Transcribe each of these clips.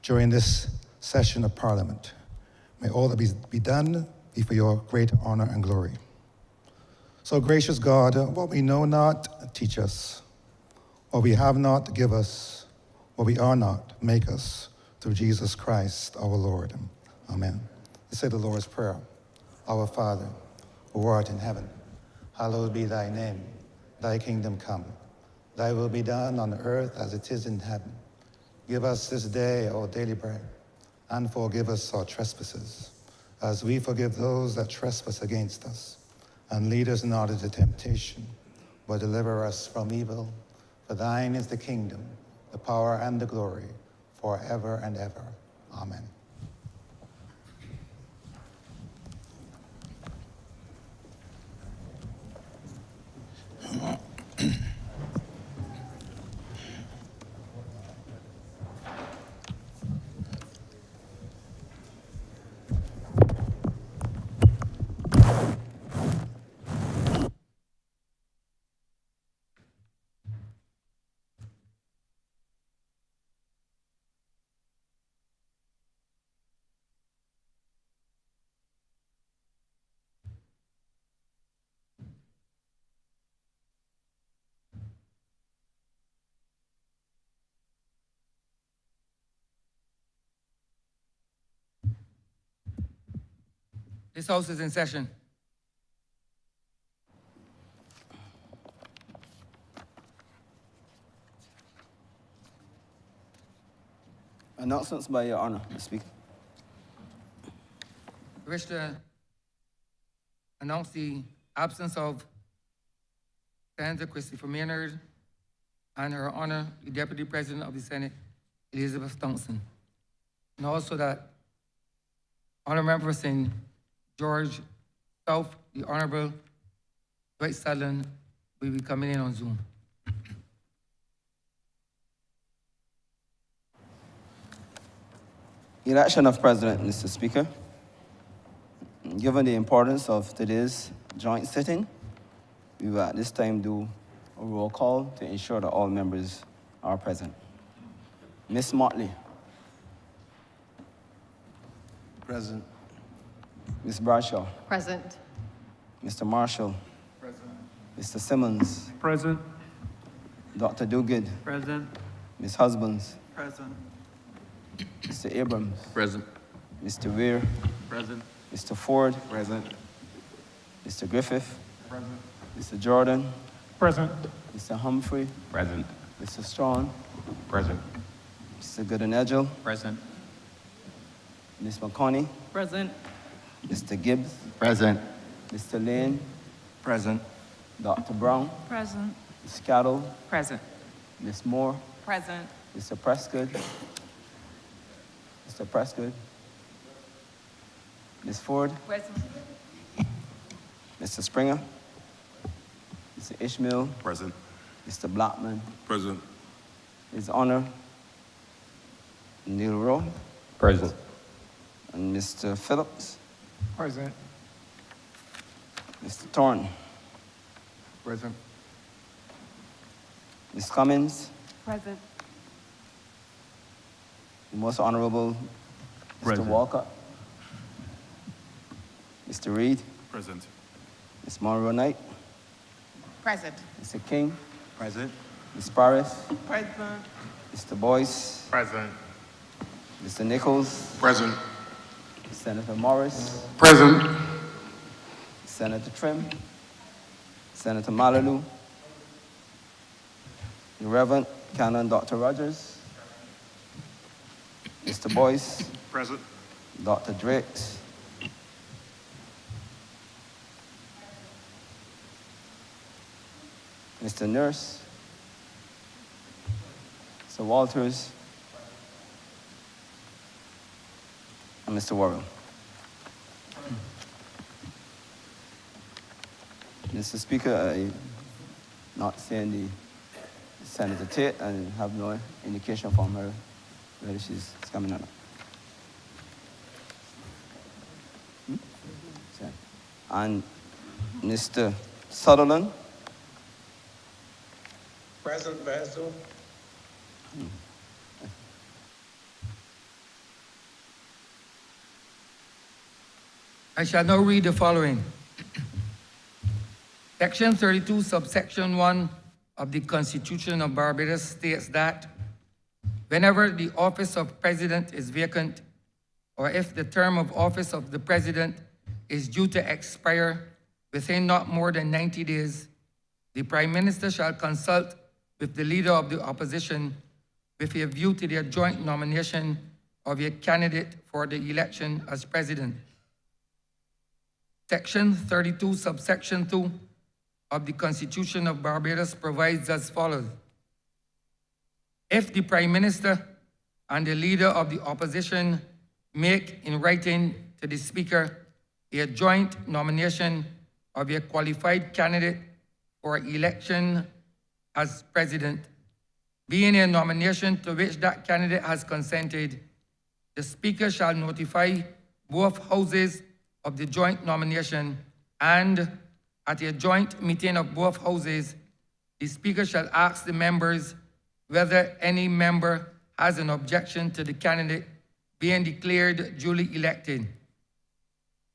during this session of Parliament. May all that be done be for your great honor and glory. So gracious God, what we know not, teach us. What we have not, give us. What we are not, make us. Through Jesus Christ, our Lord. Amen. Let's say the Lord's Prayer. Our Father, who art in heaven, hallowed be thy name. Thy kingdom come. Thy will be done on earth as it is in heaven. Give us this day our daily bread, and forgive us our trespasses, as we forgive those that trespass against us. And lead us not into temptation, but deliver us from evil. For thine is the kingdom, the power, and the glory, forever and ever. Amen. This House is in session. Announcements by Your Honor, the Speaker. I wish to announce the absence of Senator Christopher Maynard and Her Honor, the Deputy President of the Senate, Elizabeth Thompson. And also that Honourable Member for St. George South, the Honourable Dwight Sutherland, will be coming in on Zoom. Election of President, Mr. Speaker. Given the importance of today's joint sitting, we will at this time do a roll call to ensure that all members are present. Ms. Motley. Present. Ms. Bradshaw. Present. Mr. Marshall. Present. Mr. Simmons. Present. Dr. Duguid. Present. Ms. Husbands. Present. Mr. Abrams. Present. Mr. Weir. Present. Mr. Ford. Present. Mr. Griffith. Present. Mr. Jordan. Present. Mr. Humphrey. Present. Mr. Strawn. Present. Mr. Goodenedgel. Present. Ms. McConney. Present. Mr. Gibbs. Present. Mr. Lane. Present. Dr. Brown. Present. Ms. Cattle. Present. Ms. Moore. Present. Mr. Prescott. Mr. Prescott. Ms. Ford. Present. Mr. Springer. Mr. Ishmael. Present. Mr. Blackman. Present. His Honor Neil Rowe. Present. And Mr. Phillips. Present. Mr. Thorne. Present. Ms. Cummins. Present. The Most Honorable Mr. Present. Walker. Mr. Reed. Present. Ms. Monroe Knight. Present. Mr. King. Present. Ms. Paris. Present. Mr. Boyce. Present. Mr. Nichols. Present. Senator Morris. Present. Senator Trim. Senator Malalou. The Reverend Canon Dr. Rogers. Mr. Boyce. Present. Dr. Drakes. Mr. Nurse. Mr. Walters. And Mr. Worrell. Mr. Speaker, I not seeing the Senator Tate and have no indication from her whether she's coming or not. And Mr. Sutherland. Present, Basil. I shall now read the following. Section 32, subsection 1 of the Constitution of Barbados states that whenever the office of president is vacant, or if the term of office of the president is due to expire within not more than 90 days, the Prime Minister shall consult with the Leader of the Opposition with a view to their joint nomination of a candidate for the election as president. Section 32, subsection 2 of the Constitution of Barbados provides as follows. If the Prime Minister and the Leader of the Opposition make in writing to the Speaker a joint nomination of a qualified candidate for election as president, being a nomination to which that candidate has consented, the Speaker shall notify both houses of the joint nomination, and at a joint meeting of both houses, the Speaker shall ask the members whether any member has an objection to the candidate being declared duly elected.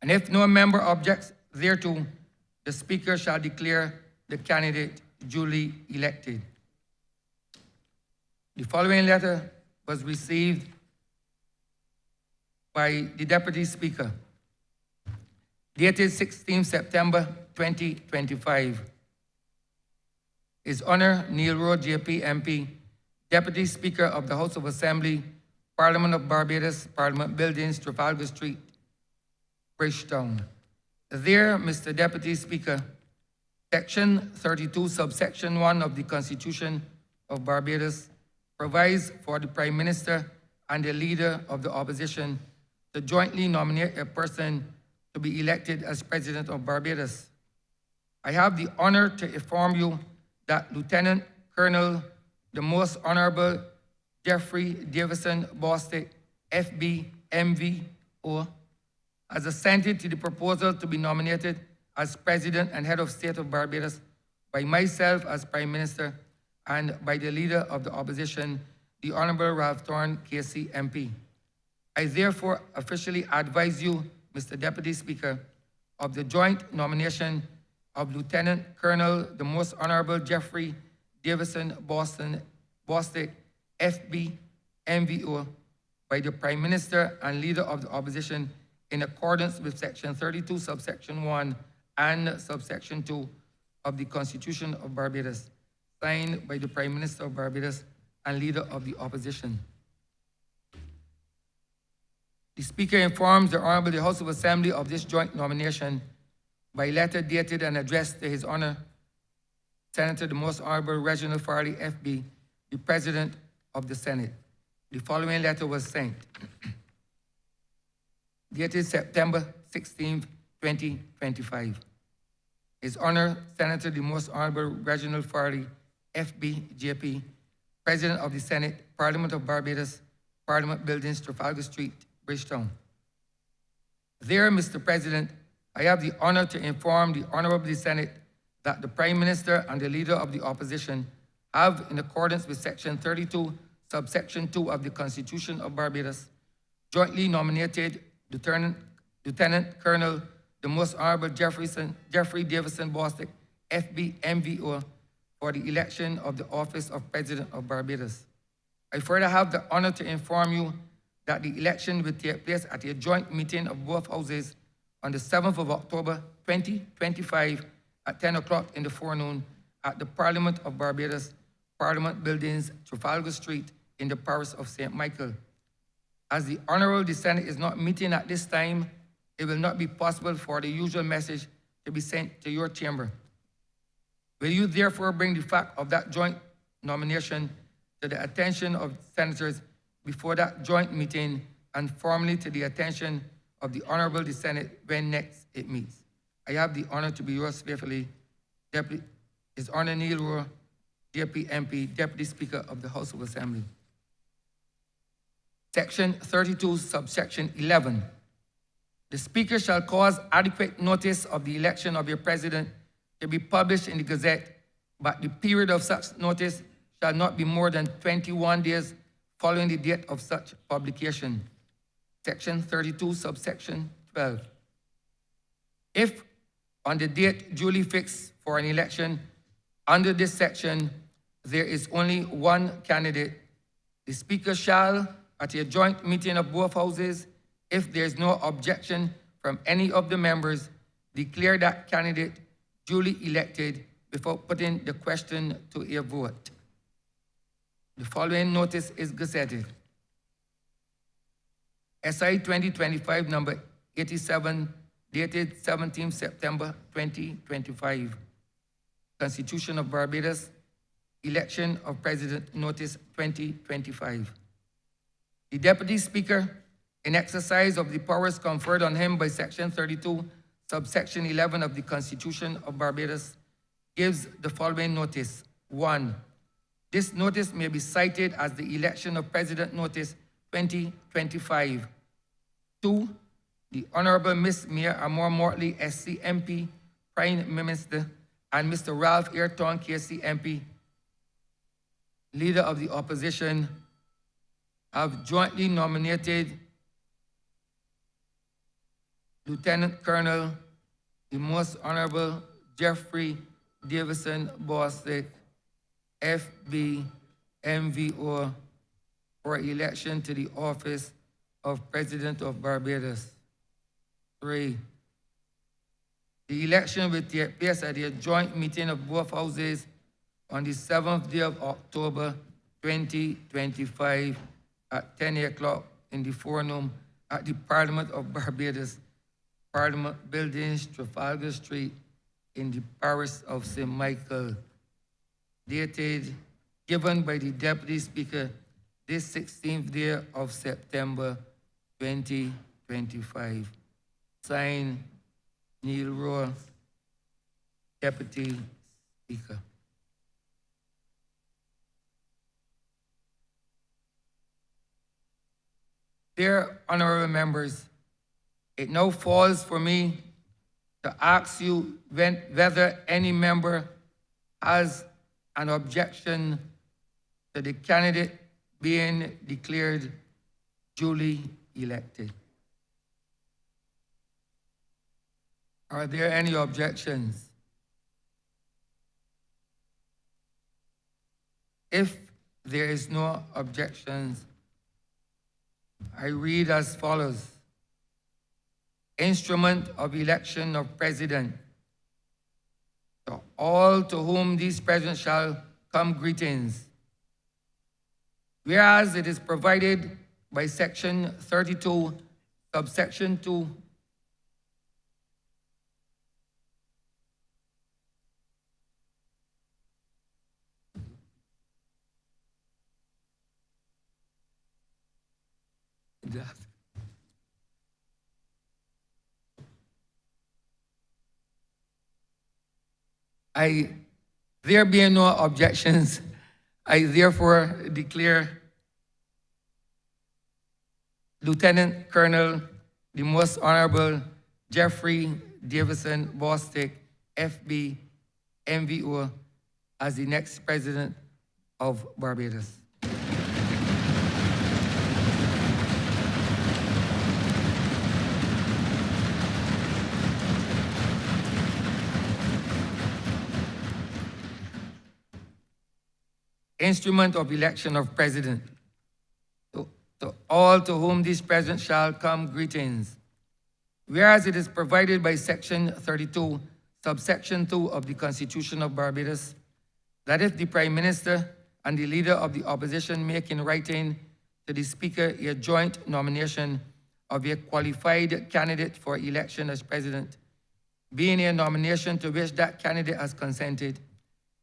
And if no member objects thereto, the Speaker shall declare the candidate duly elected. The following letter was received by the Deputy Speaker, dated 16 September 2025. His Honor Neil Rowe, JP MP, Deputy Speaker of the House of Assembly, Parliament of Barbados, Parliament Buildings, Trafalgar Street, Bridgetown. There, Mr. Deputy Speaker, Section 32, subsection 1 of the Constitution of Barbados provides for the Prime Minister and the Leader of the Opposition to jointly nominate a person to be elected as President of Barbados. I have the honor to inform you that Lieutenant Colonel, the Most Honourable Jeffrey Davison Bostic, FB, MVO, has assented to the proposal to be nominated as President and Head of State of Barbados by myself as Prime Minister and by the Leader of the Opposition, the Honourable Ralph Thorne, KC MP. I therefore officially advise you, Mr. Deputy Speaker, of the joint nomination of Lieutenant Colonel, the Most Honourable Jeffrey Davison Bostic, FB, MVO, by the Prime Minister and Leader of the Opposition in accordance with Section 32, subsection 1 and subsection 2 of the Constitution of Barbados, signed by the Prime Minister of Barbados and Leader of the Opposition. The Speaker informs the Honourable the House of Assembly of this joint nomination by letter dated and addressed to His Honour Senator the Most Honourable Reginald Farley, FB, the President of the Senate. The following letter was sent. Dated September 16, 2025. His Honour Senator the Most Honourable Reginald Farley, FB, JP, President of the Senate, Parliament of Barbados, Parliament Buildings, Trafalgar Street, Bridgetown. There, Mr. President, I have the honor to inform the Honourable Senate that the Prime Minister and the Leader of the Opposition have, in accordance with Section 32, subsection 2 of the Constitution of Barbados, jointly nominated Lieutenant Colonel, the Most Honourable Jeffrey Davison Bostic, FB, MVO, for the election of the office of President of Barbados. I further have the honor to inform you that the election will take place at a joint meeting of both houses on the 7th of October, 2025 at 10 o'clock in the forenoon at the Parliament of Barbados, Parliament Buildings, Trafalgar Street in the parish of St. Michael. As the Honourable the Senate is not meeting at this time, it will not be possible for the usual message to be sent to your chamber. Will you therefore bring the fact of that joint nomination to the attention of senators before that joint meeting and formally to the attention of the Honourable the Senate when next it meets? I have the honor to be yours faithfully, His Honour Neil Rowe, JP MP, Deputy Speaker of the House of Assembly. Section 32, subsection 11. The Speaker shall cause adequate notice of the election of your President to be published in the Gazette, but the period of such notice shall not be more than 21 days following the date of such publication. Section 32, subsection 12. If on the date duly fixed for an election under this section, there is only one candidate, the Speaker shall, at a joint meeting of both houses, if there is no objection from any of the members, declare that candidate duly elected before putting the question to a vote. The following notice is gazetted. SI 2025 number 87, dated 17 September 2025. Constitution of Barbados, election of President notice 2025. The Deputy Speaker, in exercise of the powers conferred on him by Section 32, subsection 11 of the Constitution of Barbados, gives the following notice. 1. This notice may be cited as the election of President notice 2025. 2. The Honourable Miss Mayor Amor Mortley, SC MP, Prime Minister, and Mr. Ralph Ayrton, KC MP, Leader of the Opposition, have jointly nominated Lieutenant Colonel, the Most Honourable Jeffrey Davison Bostic, FB, MVO, for election to the office of President of Barbados. 3. The election will take place at a joint meeting of both houses on the 7th day of October 2025 at 10 o'clock in the forenoon at the Parliament of Barbados, Parliament Buildings, Trafalgar Street, in the parish of St. Michael. Dated, given by the Deputy Speaker this 16th day of September 2025. Signed, Neil Rowe, Deputy Speaker. Dear honorable members, it now falls for me to ask you whether any member has an objection to the candidate being declared duly elected. Are there any objections? If there is no objections, I read as follows. Instrument of election of president. To all to whom these presents shall come greetings. Whereas it is provided by Section 32, subsection 2, there being no objections, I therefore declare Lieutenant Colonel, the Most Honourable Jeffrey Davison Bostic, FB, MVO, as the next President of Barbados. Instrument of election of president. To all to whom this present shall come greetings. Whereas it is provided by Section 32, subsection 2 of the Constitution of Barbados, that if the Prime Minister and the Leader of the Opposition make in writing to the Speaker a joint nomination of a qualified candidate for election as President, being a nomination to which that candidate has consented,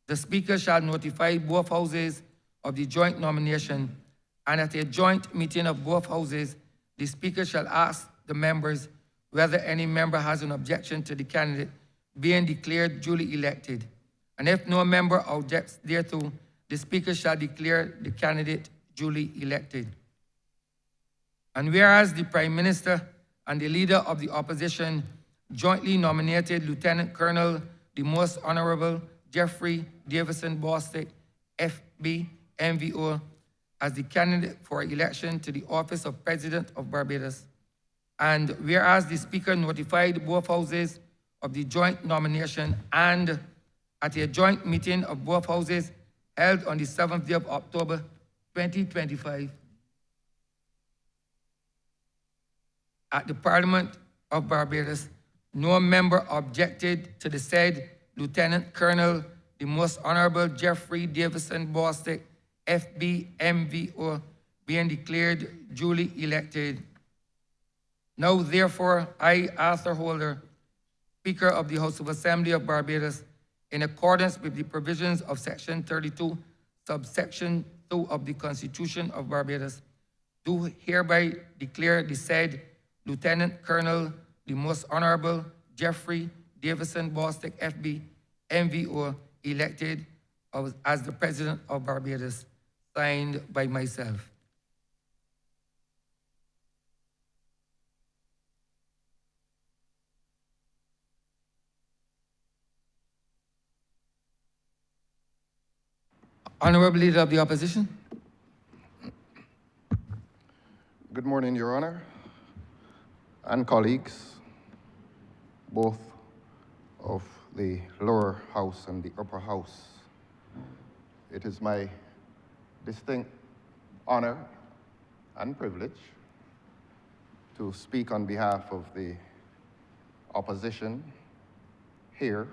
the Speaker shall notify both houses of the joint nomination, and at a joint meeting of both houses, the Speaker shall ask the members whether any member has an objection to the candidate being declared duly elected. And if no member objects thereto, the Speaker shall declare the candidate duly elected. And whereas the Prime Minister and the Leader of the Opposition jointly nominated Lieutenant Colonel, the Most Honourable Jeffrey Davison Bostic, FB, MVO, as the candidate for election to the office of President of Barbados. And whereas the Speaker notified both houses of the joint nomination and at a joint meeting of both houses held on the 7th day of October 2025 at the Parliament of Barbados, no member objected to the said Lieutenant Colonel, the Most Honourable Jeffrey Davison Bostick, FB MVO, being declared duly elected. Now, therefore, I, Arthur Holder, Speaker of the House of Assembly of Barbados, in accordance with the provisions of Section 32, subsection 2 of the Constitution of Barbados, do hereby declare the said Lieutenant Colonel, the Most Honourable Jeffrey Davison Bostick, FB, MVO, elected as the President of Barbados, signed by myself. Honourable Leader of the Opposition. Good morning, Your Honor, and colleagues, both of the lower house and the upper house. It is my distinct honor and privilege to speak on behalf of the opposition here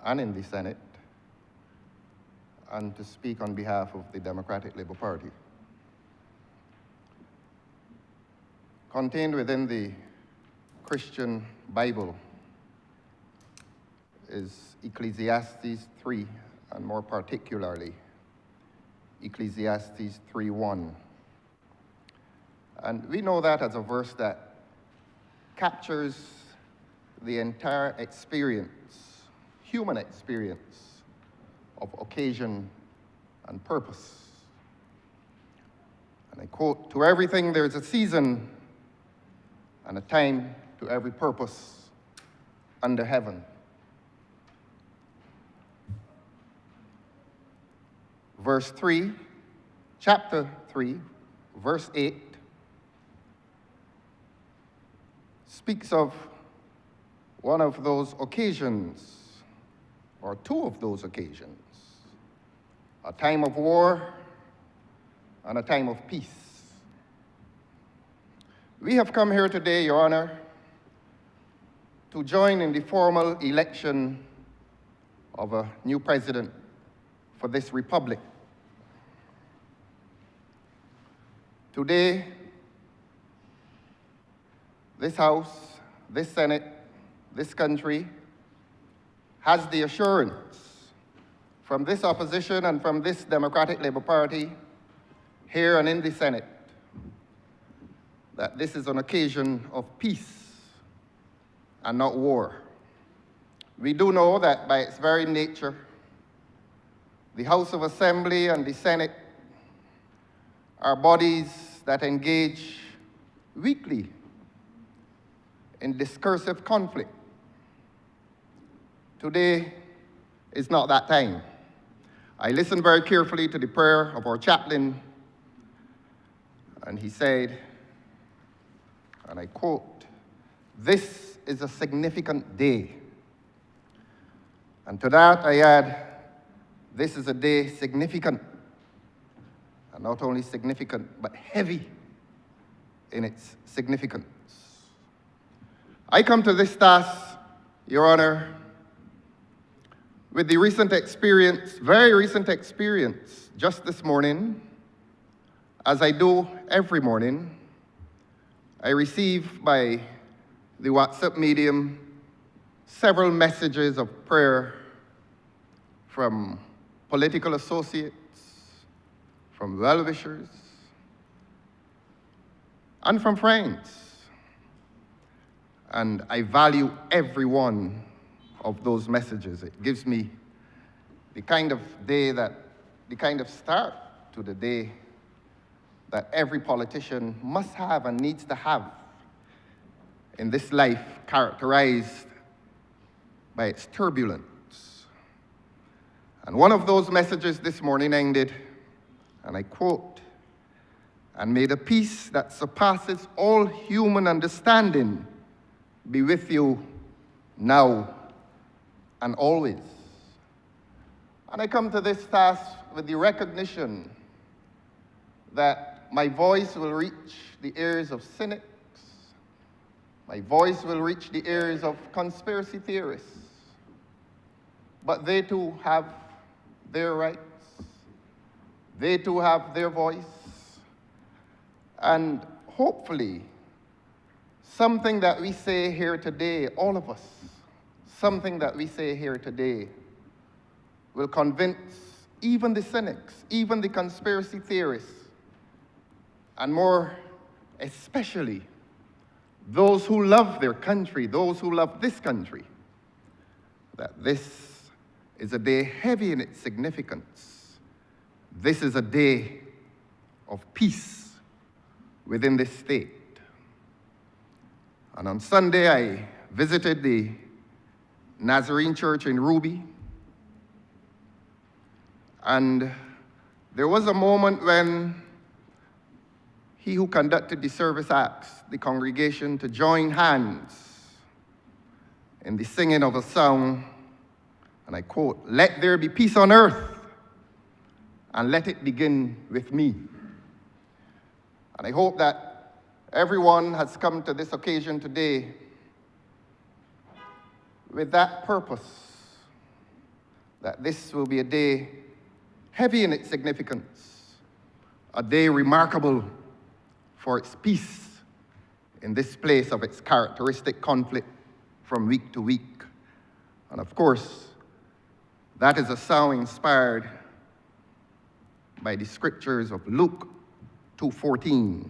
and in the Senate, and to speak on behalf of the Democratic Labour Party. Contained within the Christian Bible is Ecclesiastes 3, and more particularly, Ecclesiastes 3:1. And we know that as a verse that captures the entire experience, human experience, of occasion and purpose. And I quote, "To everything there is a season and a time to every purpose under heaven." Verse 3, chapter 3, verse 8, speaks of one of those occasions, or two of those occasions, a time of war and a time of peace. We have come here today, Your Honor, to join in the formal election of a new president for this republic. Today, this House, this Senate, this country has the assurance from this opposition and from this Democratic Labour Party here and in the Senate that this is an occasion of peace and not war. We do know that by its very nature, the House of Assembly and the Senate are bodies that engage weekly in discursive conflict. Today is not that time. I listened very carefully to the prayer of our chaplain, and he said, and I quote, "This is a significant day." And to that I add, this is a day significant, and not only significant, but heavy in its significance. I come to this task, Your Honor, with the recent experience, very recent experience, just this morning, as I do every morning, I receive by the WhatsApp medium several messages of prayer from political associates, from well-wishers, and from friends. And I value every one of those messages. It gives me the kind of start to the day that every politician must have and needs to have in this life characterized by its turbulence. And one of those messages this morning ended, and I quote, "And may the peace that surpasses all human understanding be with you now and always. And I come to this task with the recognition that my voice will reach the ears of cynics, my voice will reach the ears of conspiracy theorists, but they too have their rights, they too have their voice, and hopefully something that we say here today, all of us, something that we say here today will convince even the cynics, even the conspiracy theorists, and more especially those who love their country, those who love this country, that this is a day heavy in its significance. This is a day of peace within this state. And on Sunday, I visited the Nazarene Church in Ruby, and there was a moment when he who conducted the service asked the congregation to join hands in the singing of a song, and I quote, "Let there be peace on earth, and let it begin with me." And I hope that everyone has come to this occasion today with that purpose, that this will be a day heavy in its significance, a day remarkable for its peace in this place of its characteristic conflict from week to week. And of course, that is a song inspired by the scriptures of Luke 2:14.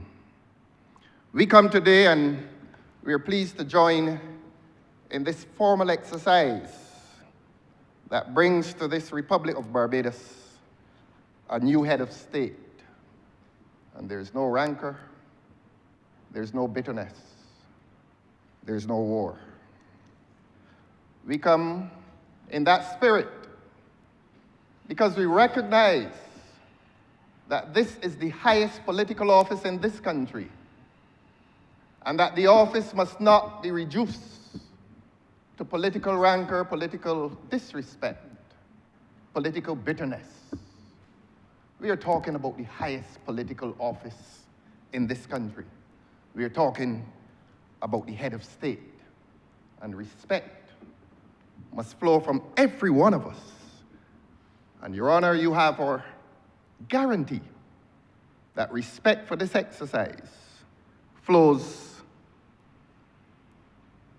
We come today and we are pleased to join in this formal exercise that brings to this Republic of Barbados a new head of state. And there's no rancor, there's no bitterness, there's no war. We come in that spirit because we recognize that this is the highest political office in this country, and that the office must not be reduced to political rancor, political disrespect, political bitterness. We are talking about the highest political office in this country. We are talking about the head of state, and respect must flow from every one of us. And Your Honor, you have our guarantee that respect for this exercise flows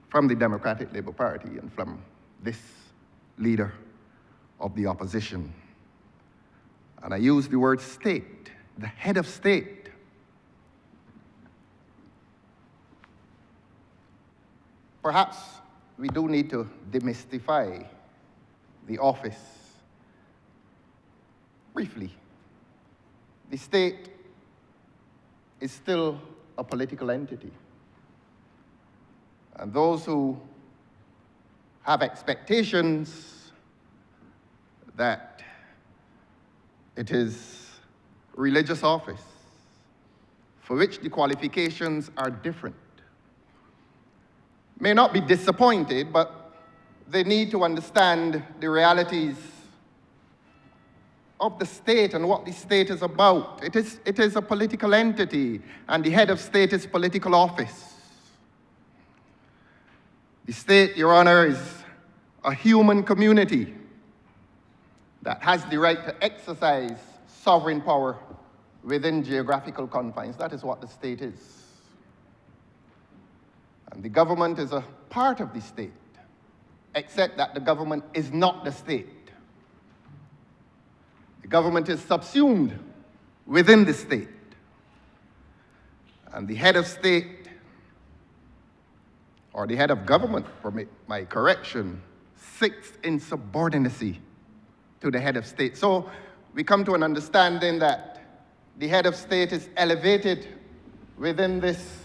from the Democratic Labour Party and from this leader of the opposition. And I use the word state, the head of state. Perhaps we do need to demystify the office briefly. The state is still a political entity. And those who have expectations that it is religious office, for which the qualifications are different, may not be disappointed, but they need to understand the realities of the state and what the state is about. It is a political entity, and the head of state is political office. The state, Your Honor, is a human community that has the right to exercise sovereign power within geographical confines. That is what the state is. And the government is a part of the state, except that the government is not the state. The government is subsumed within the state. And the head of state, or the head of government, permit my correction, sits in subordinacy to the head of state. So we come to an understanding that the head of state is elevated within this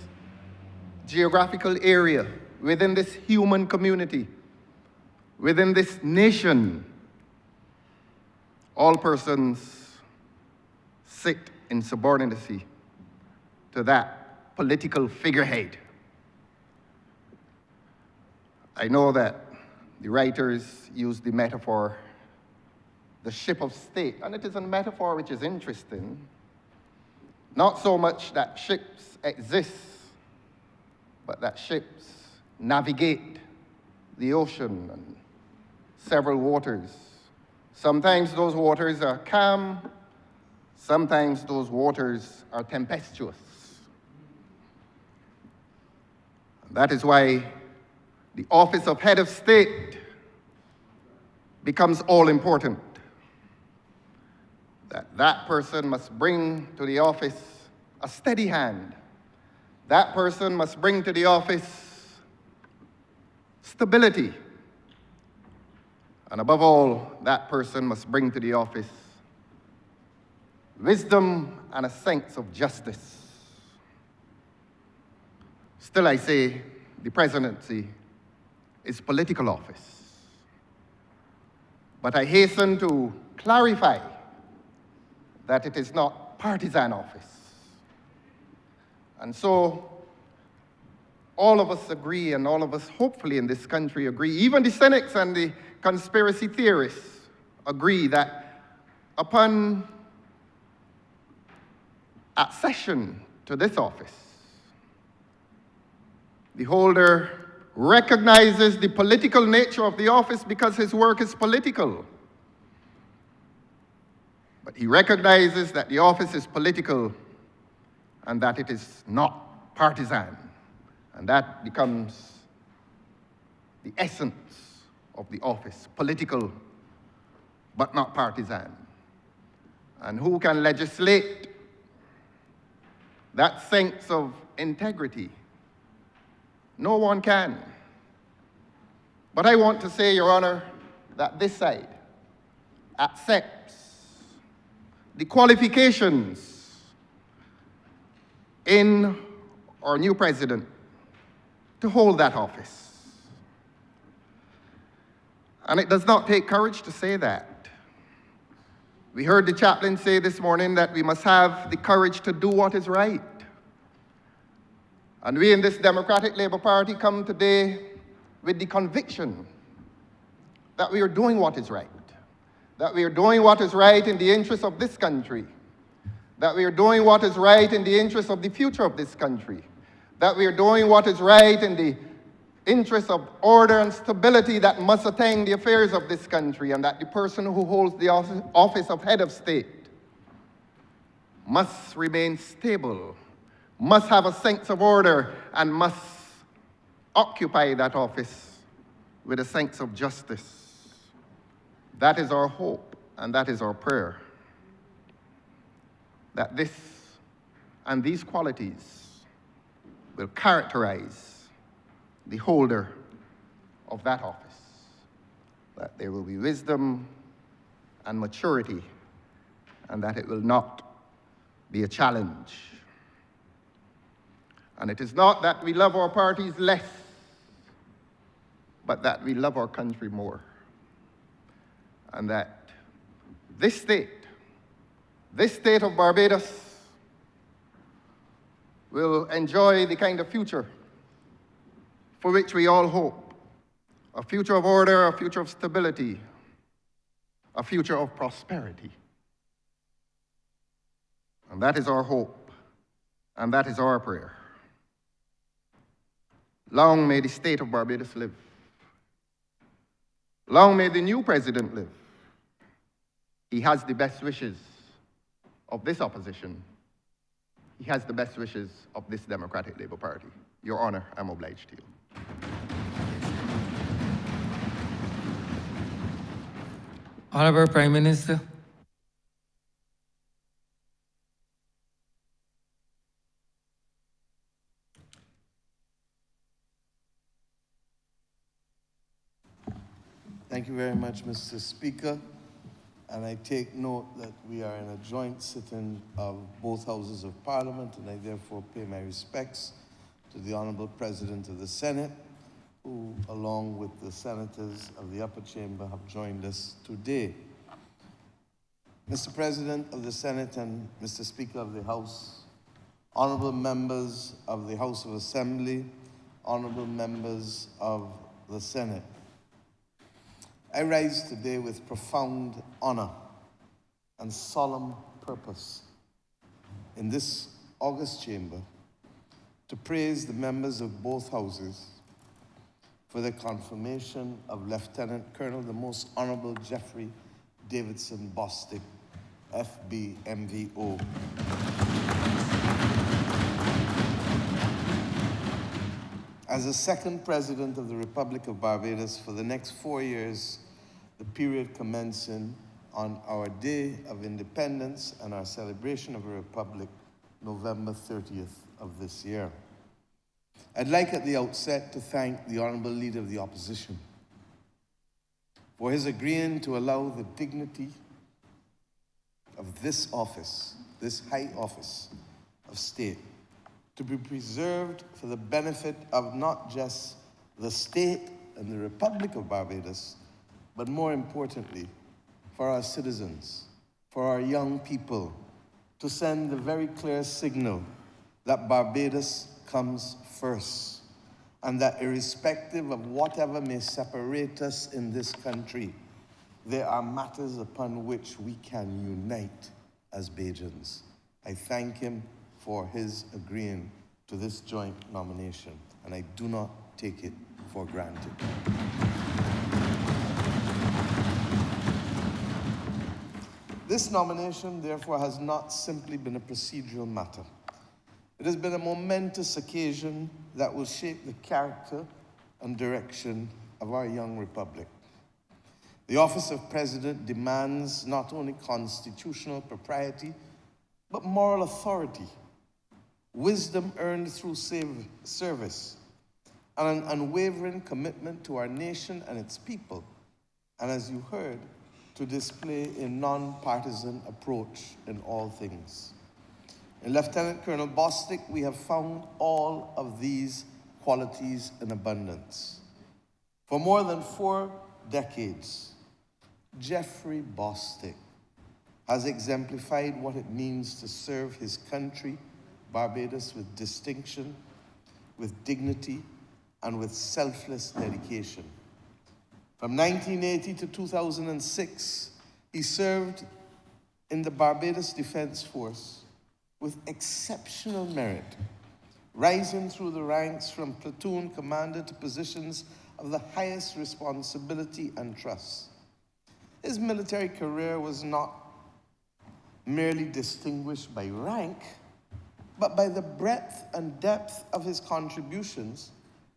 geographical area, within this human community, within this nation. All persons sit in subordinacy to that political figurehead. I know that the writers use the metaphor, the ship of state, and it is a metaphor which is interesting. Not so much that ships exist, but that ships navigate the ocean and several waters. Sometimes those waters are calm, sometimes those waters are tempestuous. And that is why the office of head of state becomes all important. That person must bring to the office a steady hand. That person must bring to the office stability. And above all, that person must bring to the office wisdom and a sense of justice. Still, I say the presidency is political office. But I hasten to clarify that it is not partisan office. And so, all of us agree, and all of us hopefully in this country agree, even the cynics and the conspiracy theorists agree that upon accession to this office, the holder recognizes the political nature of the office because his work is political. But he recognizes that the office is political and that it is not partisan. And that becomes the essence of the office, political but not partisan. And who can legislate that sense of integrity? No one can. But I want to say, Your Honor, that this side accepts the qualifications in our new president to hold that office. And it does not take courage to say that. We heard the chaplain say this morning that we must have the courage to do what is right. And we in this Democratic Labour Party come today with the conviction that we are doing what is right, that we are doing what is right in the interest of this country, that we are doing what is right in the interest of the future of this country, that we are doing what is right in the interest of order and stability that must attend the affairs of this country, and that the person who holds the office of head of state must remain stable, must have a sense of order, and must occupy that office with a sense of justice. That is our hope, and that is our prayer, that this and these qualities will characterize the holder of that office, that there will be wisdom and maturity, and that it will not be a challenge. And it is not that we love our parties less, but that we love our country more. And that this state of Barbados, will enjoy the kind of future for which we all hope. A future of order, a future of stability, a future of prosperity. And that is our hope, and that is our prayer. Long may the state of Barbados live. Long may the new president live. He has the best wishes of this opposition. He has the best wishes of this Democratic Labour Party. Your Honor, I'm obliged to you. Honourable Prime Minister. Thank you very much, Mr. Speaker. And I take note that we are in a joint sitting of both houses of Parliament, and I therefore pay my respects to the Honourable President of the Senate, who, along with the senators of the upper chamber, have joined us today. Mr. President of the Senate and Mr. Speaker of the House, honourable members of the House of Assembly, honourable members of the Senate. I rise today with profound honor and solemn purpose in this august chamber to praise the members of both houses for the confirmation of Lieutenant Colonel the Most Honourable Jeffrey Davidson Bostic, FBMVO. As the second President of the Republic of Barbados for the next 4 years, the period commencing on our Day of Independence and our celebration of a Republic, November 30th of this year. I'd like at the outset to thank the Honourable Leader of the Opposition for his agreeing to allow the dignity of this office, this high office of state, to be preserved for the benefit of not just the state and the Republic of Barbados, but more importantly, for our citizens, for our young people, to send the very clear signal that Barbados comes first, and that irrespective of whatever may separate us in this country, there are matters upon which we can unite as Bajans. I thank him for his agreeing to this joint nomination, and I do not take it for granted. This nomination, therefore, has not simply been a procedural matter. It has been a momentous occasion that will shape the character and direction of our young republic. The office of President demands not only constitutional propriety, but moral authority, wisdom earned through service, and an unwavering commitment to our nation and its people, and as you heard, to display a non-partisan approach in all things. In Lieutenant Colonel Bostic, we have found all of these qualities in abundance. For more than 4 decades, Jeffrey Bostic has exemplified what it means to serve his country, Barbados, with distinction, with dignity, and with selfless dedication. From 1980 to 2006, he served in the Barbados Defense Force with exceptional merit, rising through the ranks from platoon commander to positions of the highest responsibility and trust. His military career was not merely distinguished by rank, but by the breadth and depth of his contributions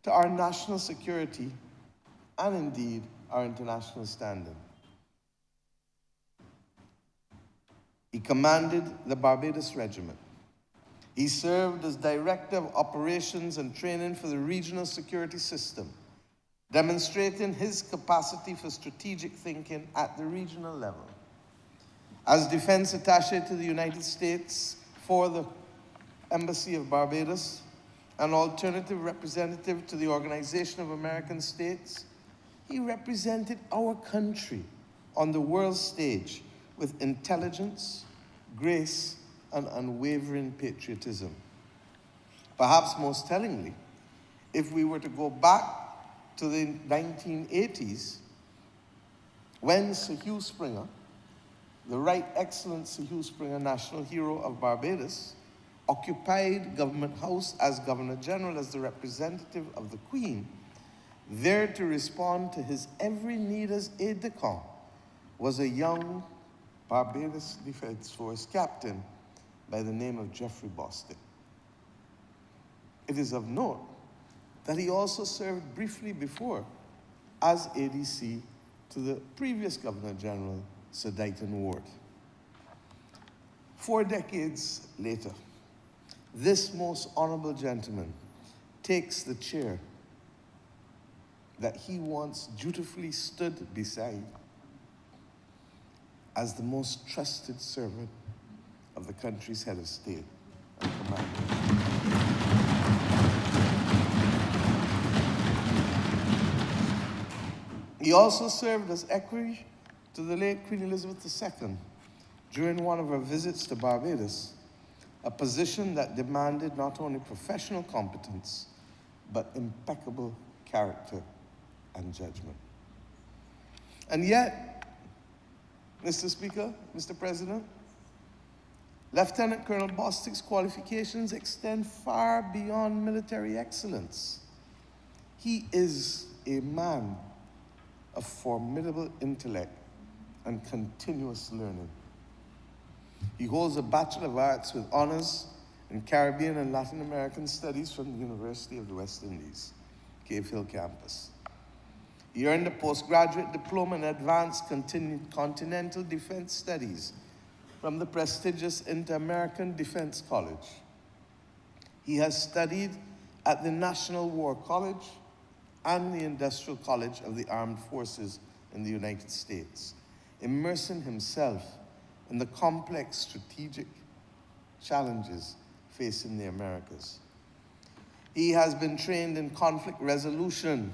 to our national security and indeed our international standing. He commanded the Barbados Regiment. He served as Director of Operations and Training for the Regional Security System, demonstrating his capacity for strategic thinking at the regional level. As Defense Attaché to the United States for the Embassy of Barbados, an alternative representative to the Organization of American States, he represented our country on the world stage with intelligence, grace, and unwavering patriotism. Perhaps most tellingly, if we were to go back to the 1980s, when Sir Hugh Springer, the Right Excellent Sir Hugh Springer, National Hero of Barbados, occupied Government House as Governor General, as the representative of the Queen, there to respond to his every need as aide-de-camp, was a young Barbados Defense Force captain by the name of Jeffrey Bostic. It is of note that he also served briefly before as ADC to the previous Governor General, Sir Dighton Ward. 4 decades later, this most honorable gentleman takes the chair that he once dutifully stood beside as the most trusted servant of the country's head of state and commander. He also served as equerry to the late Queen Elizabeth II during one of her visits to Barbados, a position that demanded not only professional competence, but impeccable character and judgment. And yet, Mr. Speaker, Mr. President, Lieutenant Colonel Bostic's qualifications extend far beyond military excellence. He is a man of formidable intellect and continuous learning. He holds a Bachelor of Arts with honors in Caribbean and Latin American Studies from the University of the West Indies, Cave Hill campus. He earned a postgraduate diploma in Advanced Continental Defense Studies from the prestigious Inter-American Defense College. He has studied at the National War College and the Industrial College of the Armed Forces in the United States, immersing himself in the complex strategic challenges facing the Americas. He has been trained in conflict resolution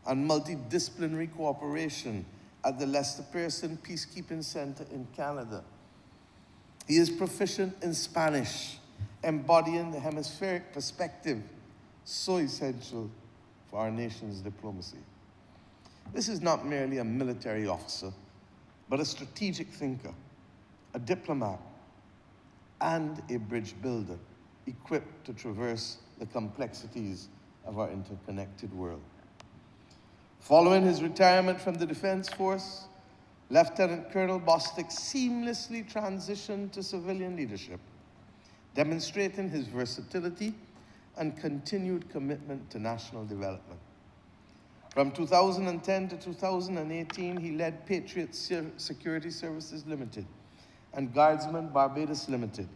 and multidisciplinary cooperation at the Lester Pearson Peacekeeping Center in Canada. He is proficient in Spanish, embodying the hemispheric perspective so essential for our nation's diplomacy. This is not merely a military officer, but a strategic thinker, a diplomat, and a bridge builder equipped to traverse the complexities of our interconnected world. Following his retirement from the Defense Force, Lieutenant Colonel Bostic seamlessly transitioned to civilian leadership, demonstrating his versatility and continued commitment to national development. From 2010 to 2018, he led Patriot Security Services Limited and Guardsmen Barbados Limited,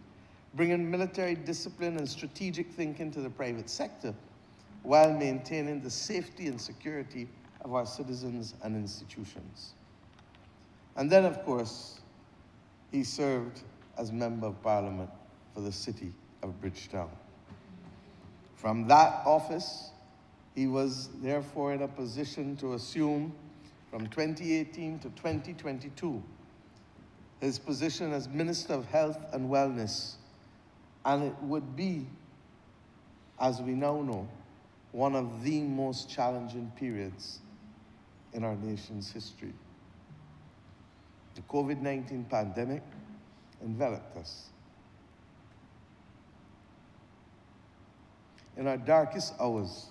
bringing military discipline and strategic thinking to the private sector while maintaining the safety and security of our citizens and institutions. And then, of course, he served as Member of Parliament for the city of Bridgetown. From that office, he was therefore in a position to assume, from 2018 to 2022, his position as Minister of Health and Wellness, and it would be, as we now know, one of the most challenging periods in our nation's history. The COVID-19 pandemic enveloped us. In our darkest hours,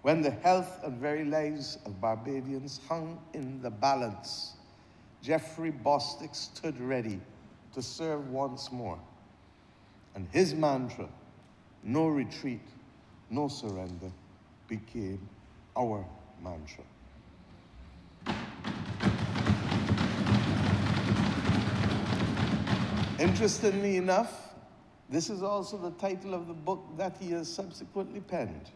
when the health and very lives of Barbadians hung in the balance, Jeffrey Bostic stood ready to serve once more. And his mantra, no retreat, no surrender, became our mantra. Interestingly enough, this is also the title of the book that he has subsequently penned.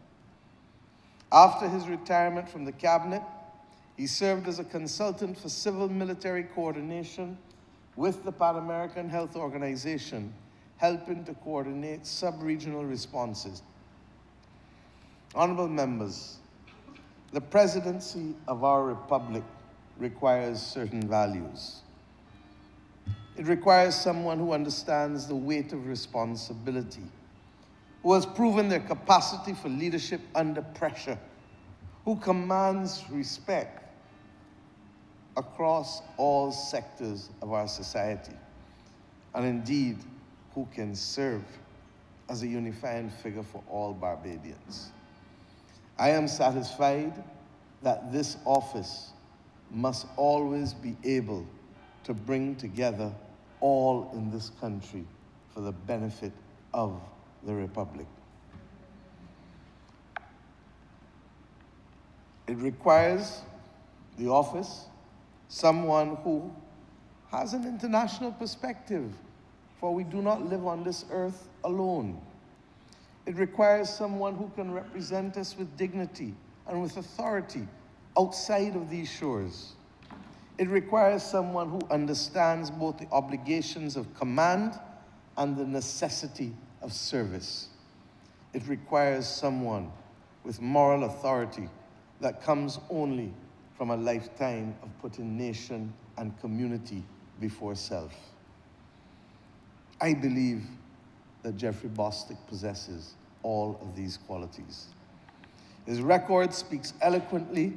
After his retirement from the cabinet, he served as a consultant for civil military coordination with the Pan American Health Organization, helping to coordinate sub-regional responses. Honorable members, the presidency of our republic requires certain values. It requires someone who understands the weight of responsibility, who has proven their capacity for leadership under pressure, who commands respect across all sectors of our society, and indeed, who can serve as a unifying figure for all Barbadians. I am satisfied that this office must always be able to bring together all in this country for the benefit of the Republic. It requires the office someone who has an international perspective, for we do not live on this earth alone. It requires someone who can represent us with dignity and with authority outside of these shores. It requires someone who understands both the obligations of command and the necessity of service. It requires someone with moral authority that comes only from a lifetime of putting nation and community before self. I believe that Jeffrey Bostic possesses all of these qualities. His record speaks eloquently: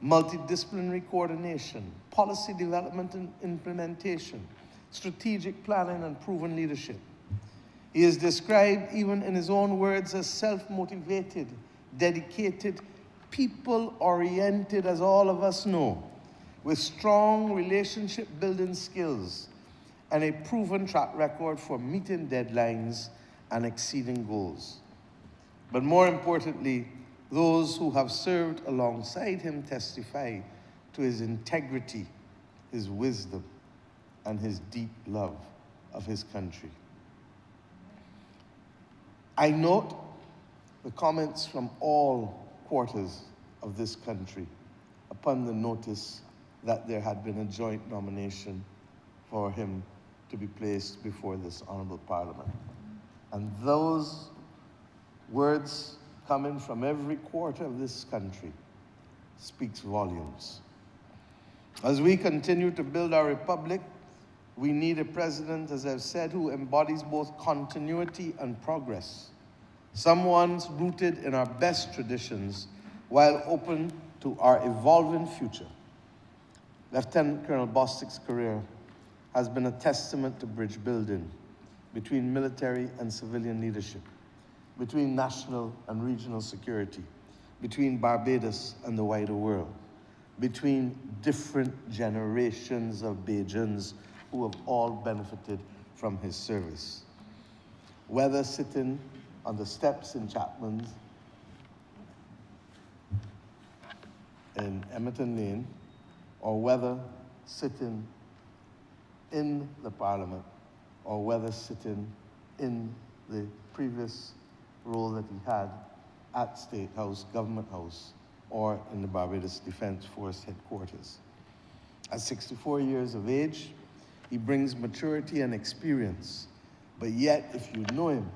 multidisciplinary coordination, policy development and implementation, strategic planning, and proven leadership. He is described, even in his own words, as self-motivated, dedicated, people-oriented, as all of us know, with strong relationship-building skills and a proven track record for meeting deadlines and exceeding goals. But more importantly, those who have served alongside him testify to his integrity, his wisdom, and his deep love of his country. I note the comments from all quarters of this country upon the notice that there had been a joint nomination for him to be placed before this Honourable Parliament. And those words coming from every quarter of this country speaks volumes. As we continue to build our republic, we need a president, as I've said, who embodies both continuity and progress. Someone rooted in our best traditions while open to our evolving future. Lieutenant Colonel Bostic's career has been a testament to bridge building between military and civilian leadership, between national and regional security, between Barbados and the wider world, between different generations of Bajans who have all benefited from his service. Whether sitting on the steps in Chapman's in Emerton Lane, or whether sitting in the Parliament, or whether sitting in the previous role that he had at State House, Government House, or in the Barbados Defence Force headquarters. At 64 years of age, he brings maturity and experience, but yet, if you know him,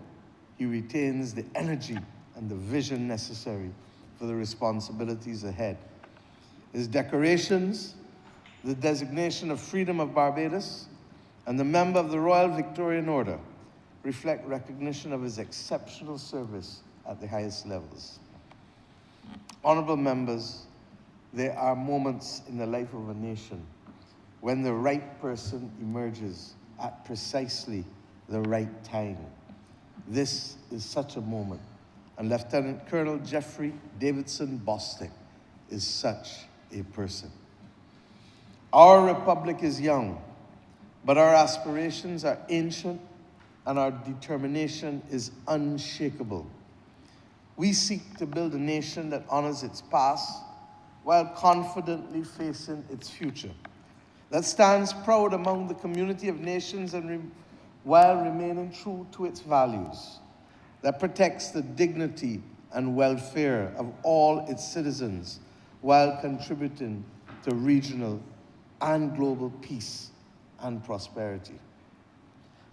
he retains the energy and the vision necessary for the responsibilities ahead. His decorations, the designation of Freedom of Barbados, and the member of the Royal Victorian Order reflect recognition of his exceptional service at the highest levels. Honourable members, there are moments in the life of a nation when the right person emerges at precisely the right time. This is such a moment, and Lieutenant Colonel Jeffrey Davidson Bostic is such a person. Our republic is young, but our aspirations are ancient and our determination is unshakable. We seek to build a nation that honors its past while confidently facing its future, that stands proud among the community of nations and while remaining true to its values, that protects the dignity and welfare of all its citizens while contributing to regional and global peace and prosperity.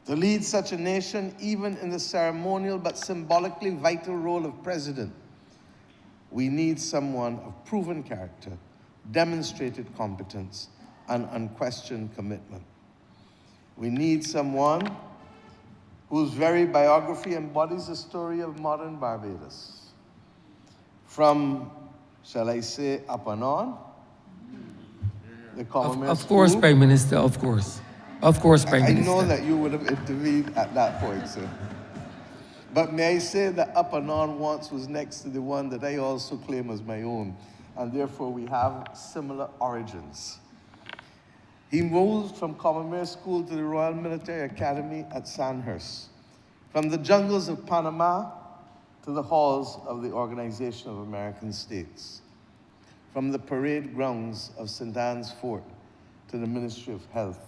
To lead such a nation, even in the ceremonial but symbolically vital role of president, we need someone of proven character, demonstrated competence, and unquestioned commitment. We need someone whose very biography embodies the story of modern Barbados. From, shall I say, up and on, the Commonwealth Of course, School. Prime Minister, of course. Of course, Prime I Minister. know that you would have intervened at that point, sir. But may I say that up and on once was next to the one that I also claim as my own, and therefore we have similar origins. He moved from Commonwealth School to the Royal Military Academy at Sandhurst, from the jungles of Panama to the halls of the Organization of American States, from the parade grounds of St. Anne's Fort to the Ministry of Health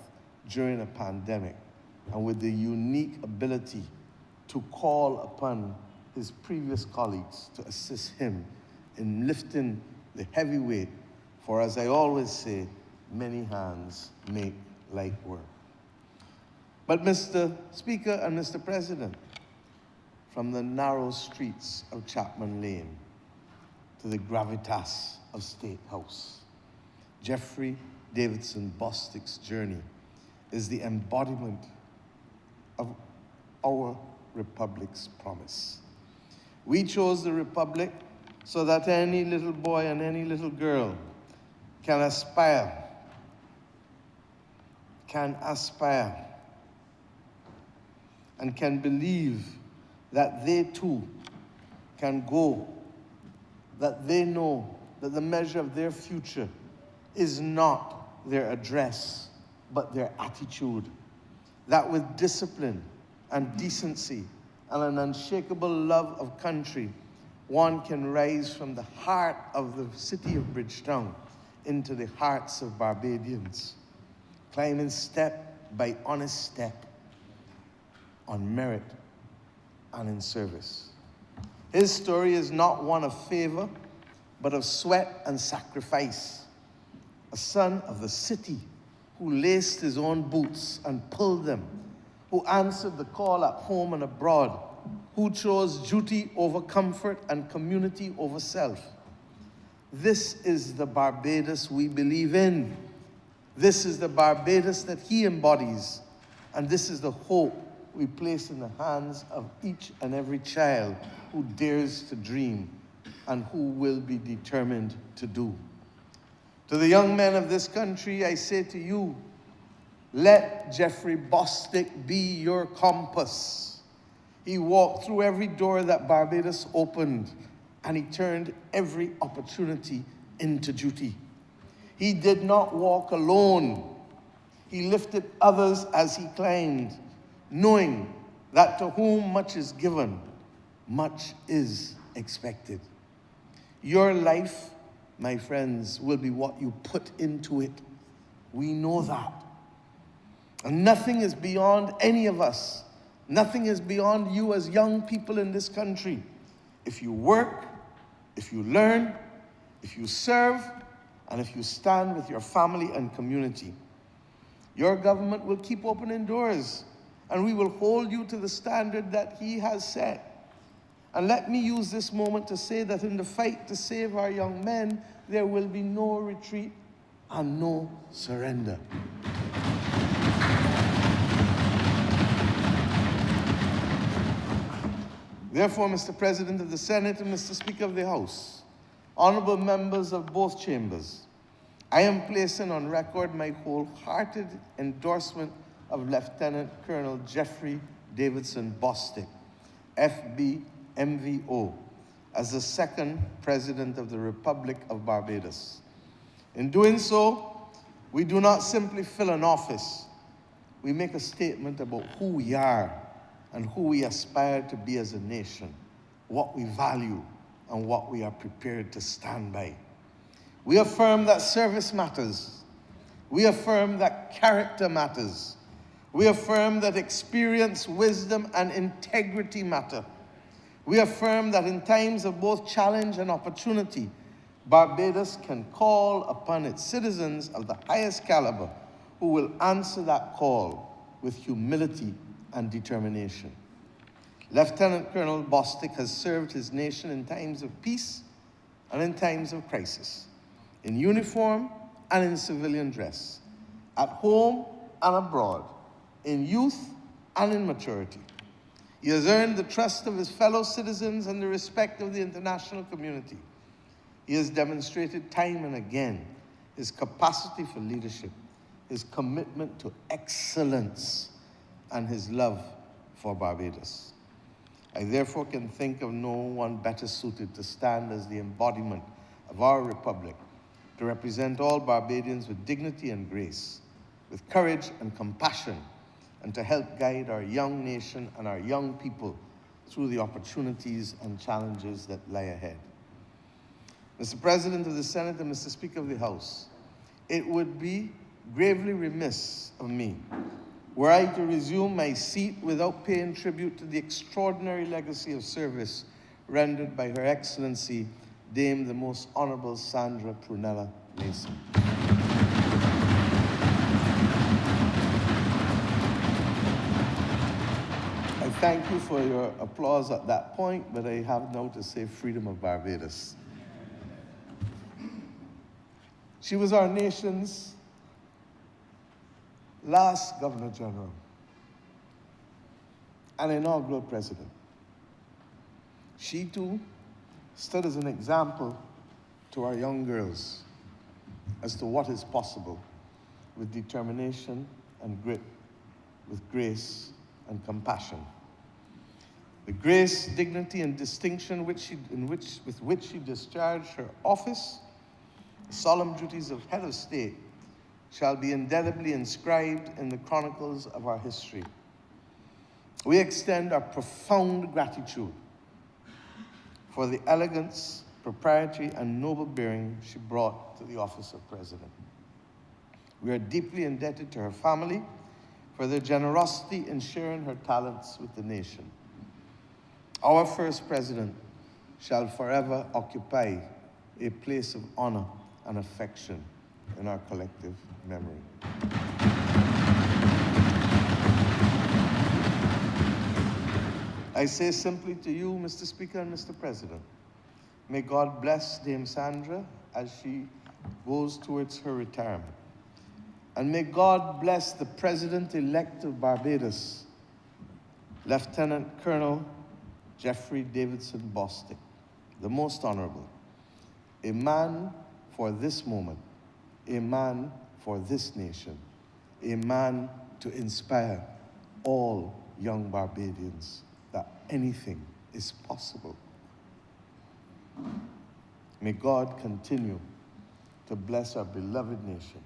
during a pandemic, and with the unique ability to call upon his previous colleagues to assist him in lifting the heavy weight, for as I always say, many hands make light work. But Mr. Speaker and Mr. President, from the narrow streets of Chapman Lane to the gravitas of State House, Jeffrey Davidson Bostic's journey is the embodiment of our Republic's promise. We chose the Republic so that any little boy and any little girl can aspire, and can believe that they too can go, that they know that the measure of their future is not their address, but their attitude. That with discipline and decency and an unshakable love of country, one can rise from the heart of the city of Bridgetown into the hearts of Barbadians, climbing step by honest step on merit and in service. His story is not one of favor, but of sweat and sacrifice. A son of the city who laced his own boots and pulled them, who answered the call at home and abroad, who chose duty over comfort and community over self. This is the Barbados we believe in. This is the Barbados that he embodies. And this is the hope we place in the hands of each and every child who dares to dream and who will be determined to do. To the young men of this country, I say to you, let Jeffrey Bostic be your compass. He walked through every door that Barbados opened, and he turned every opportunity into duty. He did not walk alone. He lifted others as he climbed, knowing that to whom much is given, much is expected. Your life, my friends, will be what you put into it. We know that. And nothing is beyond any of us. Nothing is beyond you as young people in this country. If you work, if you learn, if you serve, and if you stand with your family and community, your government will keep opening doors, and we will hold you to the standard that he has set. And let me use this moment to say that in the fight to save our young men, there will be no retreat and no surrender. Therefore, Mr. President of the Senate and Mr. Speaker of the House, honorable members of both chambers, I am placing on record my wholehearted endorsement of Lieutenant Colonel Jeffrey Davidson Bostic, FB MVO, as the second President of the Republic of Barbados. In doing so, we do not simply fill an office. We make a statement about who we are and who we aspire to be as a nation, what we value and what we are prepared to stand by. We affirm that service matters. We affirm that character matters. We affirm that experience, wisdom, and integrity matter. We affirm that in times of both challenge and opportunity, Barbados can call upon its citizens of the highest caliber who will answer that call with humility and determination. Lieutenant Colonel Bostic has served his nation in times of peace and in times of crisis, in uniform and in civilian dress, at home and abroad, in youth and in maturity. He has earned the trust of his fellow citizens and the respect of the international community. He has demonstrated time and again his capacity for leadership, his commitment to excellence, and his love for Barbados. I therefore can think of no one better suited to stand as the embodiment of our republic, to represent all Barbadians with dignity and grace, with courage and compassion, and to help guide our young nation and our young people through the opportunities and challenges that lie ahead. Mr. President of the Senate and Mr. Speaker of the House, it would be gravely remiss of me were I to resume my seat without paying tribute to the extraordinary legacy of service rendered by Her Excellency, Dame the Most Honourable Sandra Prunella Mason. I thank you for your applause at that point, but I have now to say freedom of Barbados. She was our nation's last Governor General, an inaugural president. She too stood as an example to our young girls as to what is possible with determination and grit, with grace and compassion. The grace, dignity, and distinction with which she discharged her office, the solemn duties of head of state, shall be indelibly inscribed in the chronicles of our history. We extend our profound gratitude for the elegance, propriety, and noble bearing she brought to the office of president. We are deeply indebted to her family for their generosity in sharing her talents with the nation. Our first president shall forever occupy a place of honor and affection in our collective memory. I say simply to you, Mr. Speaker and Mr. President, may God bless Dame Sandra as she goes towards her retirement. And may God bless the President-elect of Barbados, Lieutenant Colonel Jeffrey Davidson Bostic, the Most Honourable, a man for this moment, a man for this nation, a man to inspire all young Barbadians that anything is possible. May God continue to bless our beloved nation,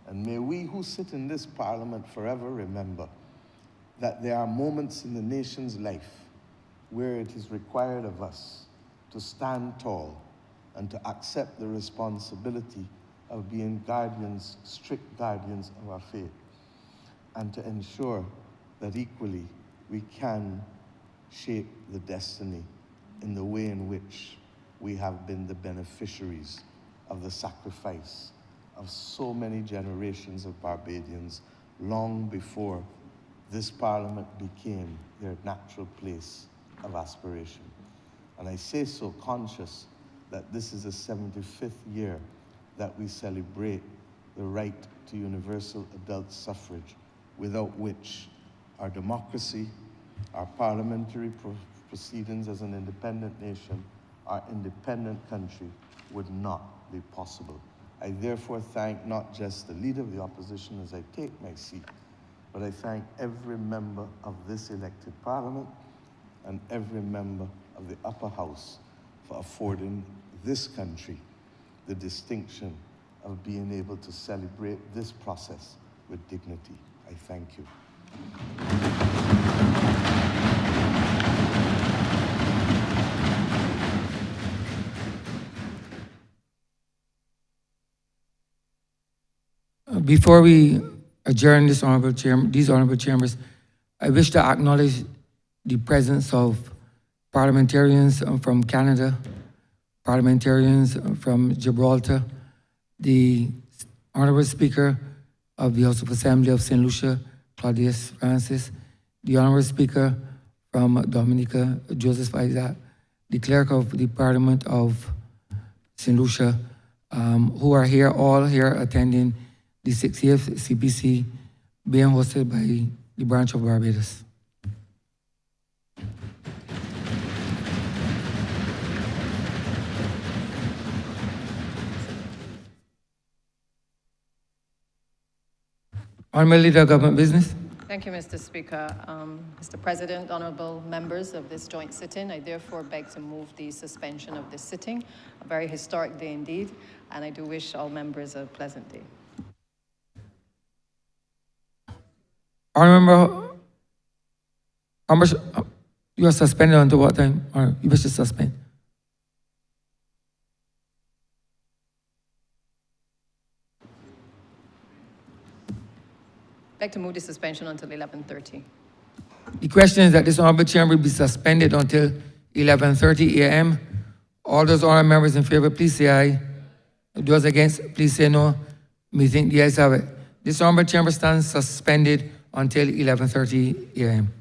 and may we who sit in this parliament forever remember that there are moments in the nation's life where it is required of us to stand tall and to accept the responsibility of being guardians, strict guardians of our faith, and to ensure that equally we can shape the destiny in the way in which we have been the beneficiaries of the sacrifice of so many generations of Barbadians long before this parliament became their natural place of aspiration. And I say so conscious that this is the 75th year that we celebrate the right to universal adult suffrage, without which our democracy, our parliamentary proceedings as an independent nation, our independent country would not be possible. I therefore thank not just the Leader of the Opposition as I take my seat, but I thank every member of this elected parliament and every member of the upper house for affording this country the distinction of being able to celebrate this process with dignity. I thank you. Before we adjourn these honorable chambers, I wish to acknowledge the presence of parliamentarians from Canada, parliamentarians from Gibraltar, the Honourable Speaker of the House of Assembly of St. Lucia, Claudius Francis, the Honourable Speaker from Dominica, Joseph Isaac, the Clerk of the Parliament of St. Lucia, who are here, all here attending the 60th CPC being hosted by the branch of Barbados. Honourable Leader of Government Business. Thank you, Mr. Speaker. Mr. President, honourable members of this joint sitting, I therefore beg to move the suspension of this sitting. A very historic day indeed, and I do wish all members a pleasant day. Honourable, you are suspended until what time? Or you wish to suspend? I'd like to move the suspension until 11:30. The question is that this honourable chamber be suspended until 11:30 a.m. All those honourable members in favour, please say aye. Those against, please say no. Methinks the ayes have it. This honourable chamber stands suspended until 11:30 a.m.